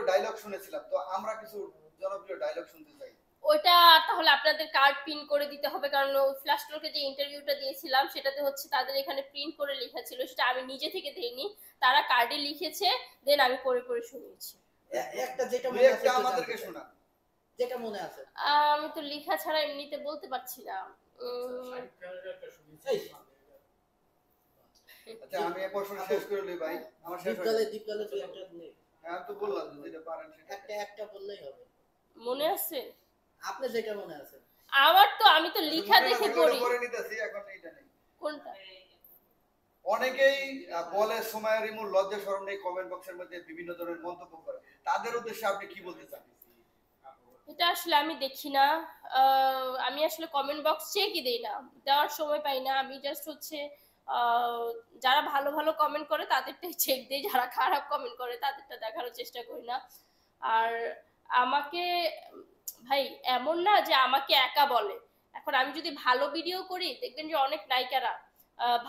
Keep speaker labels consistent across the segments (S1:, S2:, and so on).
S1: Dialogue শুনেছিলাম, তো আমরা কিছু জনপ্রিয় ডায়লগ শুনতে চাই।
S2: ওইটা তাহলে আপনাদের কার্ড প্রিন্ট করে দিতে হবে, কারণ ওই ফ্ল্যাশ টলকে যে ইন্টারভিউটা দিয়েছিলাম সেটাতে হচ্ছে তাদের এখানে প্রিন্ট করে লেখা ছিল, সেটা আমি নিজে থেকে দেইনি, তারা কার্ডে লিখেছে, দেন আমি পড়ে পড়ে শুনিয়েছি।
S3: একটা যেটা মনে আছে
S1: আমাদেরকে শোনা,
S3: যেটা মনে আছে।
S2: আমি তো লেখা ছাড়া এমনিতে বলতে পারছি না।
S1: আচ্ছা আমি এই প্রশ্ন শেষ করে লই ভাই, আমার শেষ হয়ে
S3: দীপকালে তো একটা নেই।
S1: আমি তো বললাম যেটা পারেন সেটা
S3: একটা বললেই হবে।
S2: মনে আছে
S3: আপনি যেটা মনে আছে?
S2: আমার তো, আমি তো লেখা দেখে পড়ি।
S1: করে নিতেছি, এখন এইটা নেই।
S2: কোনটা?
S1: অনেকেই বলে সুমাইয়া রিমুর লজ্জা শরম নেই, কমেন্ট বক্সের মধ্যে বিভিন্ন ধরনের মন্তব্য করে, তাদের উদ্দেশ্যে আপনি কি বলতে চান?
S2: এটা আসলে আমি দেখি না, আমি আসলে কমেন্ট বক্স চেকই দেই না, দেওয়ার সময় পাই না। আমি জাস্ট হচ্ছে যারা ভালো ভালো কমেন্ট করে তাদেরটাই চেক দিই, যারা খারাপ কমেন্ট করে তাদেরটা দেখানোর চেষ্টা করি না। আর আমাকে ভাই এমন না যে আমাকে একা বলে, এখন আমি যদি ভালো ভিডিও করি দেখবেন যে অনেক নায়িকারা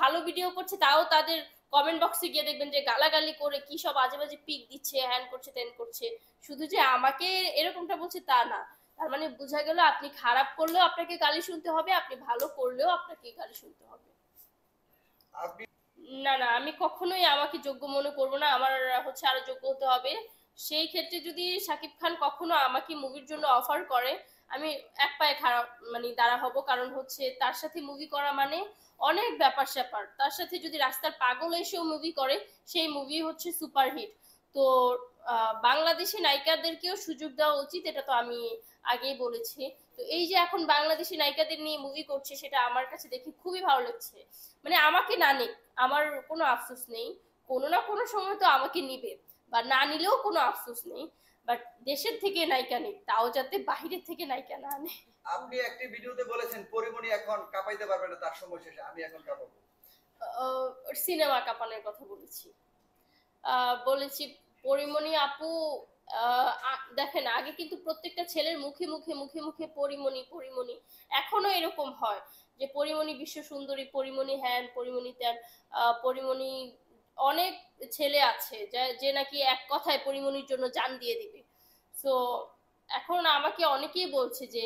S2: ভালো ভিডিও করছে, তাও তাদের কমেন্ট বক্সে গিয়ে দেখবেন যে গালাগালি করে কি সব আজে বাজে পিক দিচ্ছে, হ্যান করছে তেন করছে। শুধু যে আমাকে এরকমটা বলছে তা না, তার মানে বোঝা গেল আপনি খারাপ করলেও আপনাকে গালি শুনতে হবে, আপনি ভালো করলেও আপনাকে গালি শুনতে হবে। না না, আমি কখনোই আমাকে যোগ্য মনে করব না, আমার হচ্ছে আরো যোগ্য হতে হবে। সেই ক্ষেত্রে যদি শাকিব খান কখনো আমাকে মুভির জন্য অফার করে, আমি এক পায়ে খারাপ মানে দাঁড়া হব, কারণ হচ্ছে তার সাথে মুভি করা মানে অনেক ব্যাপার স্যাপার। তার সাথে যদি রাস্তার পাগল এসেও মুভি করে, সেই মুভি হচ্ছে সুপারহিট। তো বাংলাদেশি নায়িকাদেরকেও সুযোগ দেওয়া উচিত, এটা তো আমি আগেই বলেছি। তো এই যে এখন বাংলাদেশি নায়িকাদের নিয়ে মুভি করছে, সেটা আমার কাছে দেখে খুবই ভালো লাগছে। মানে আমাকে না নিক, আমার কোনো আফসোস নেই, কোনো না কোনো সময় তো আমাকে নিবে, বা না নিলেও কোনো আফসোস নেই, বাট দেশের থেকে নায়িকা নেই, তাও যাতে বাহিরের থেকে নায়িকা না আনে।
S1: আপনি একটি ভিডিওতে বলেছেন পরিমণি এখন কাঁপাইতে পারবে না, তার সময় শেষে, আমি এখন কাঁপাবো।
S2: সিনেমা কাঁপানোর কথা বলেছি, বলেছি পরিমণি আপু। দেখেন আগে কিন্তু প্রত্যেকটা ছেলের মুখে মুখে মুখে মুখে পরিমণি পরিমণি, এখনো এরকম হয় যে পরিমণি বিশ্ব সুন্দরী, পরিমণি হ্যান, পরিমণি ত্যান, পরিমণি। অনেক ছেলে আছে যে নাকি এক কথায় পরিমণির জন্য জান দিয়ে দিবে। সো এখন আমাকে অনেকেই বলছে যে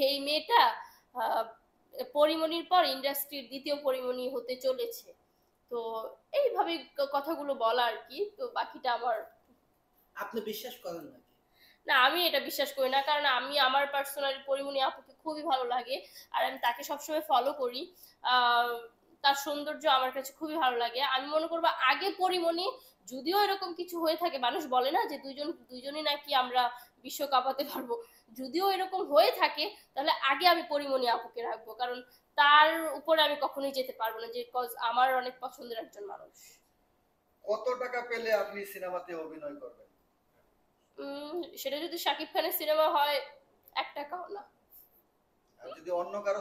S2: এই মেয়েটা পরিমণির পর ইন্ডাস্ট্রির দ্বিতীয় পরিমণি হতে চলেছে। তো এইভাবে কথাগুলো বলা আর কি। তো বাকিটা আমার,
S3: আপনি বিশ্বাস করেন নাকি?
S2: না আমি এটা বিশ্বাস করি না, কারণ আমি আমার পার্সোনালি পরিমণি আপুকে খুবই ভালো লাগে, আর আমি তাকে সবসময় ফলো করি। তার সৌন্দর্য আমার কাছে খুবই ভালো লাগে। আমি মনে করবো আগে পরিমণি, যদিও এরকম কিছু হয়ে থাকে, মানুষ বলে না যে দুইজনই নাকি আমরা বিশ্ব কাঁপাতে পারবো, যদিও এরকম হয়ে থাকে তাহলে আগে আমি পরিমণি আপুকে রাখবো, কারণ তার উপরে আমি কখনোই যেতে পারবো না, যে আমার অনেক পছন্দের একজন মানুষ।
S1: কত টাকা পেলে আপনি সিনেমাতে অভিনয় করবেন?
S2: সেটা যদি শাকিব খানের সিনেমা হয় 1 টাকাও না।
S1: আর যদি অন্য কারো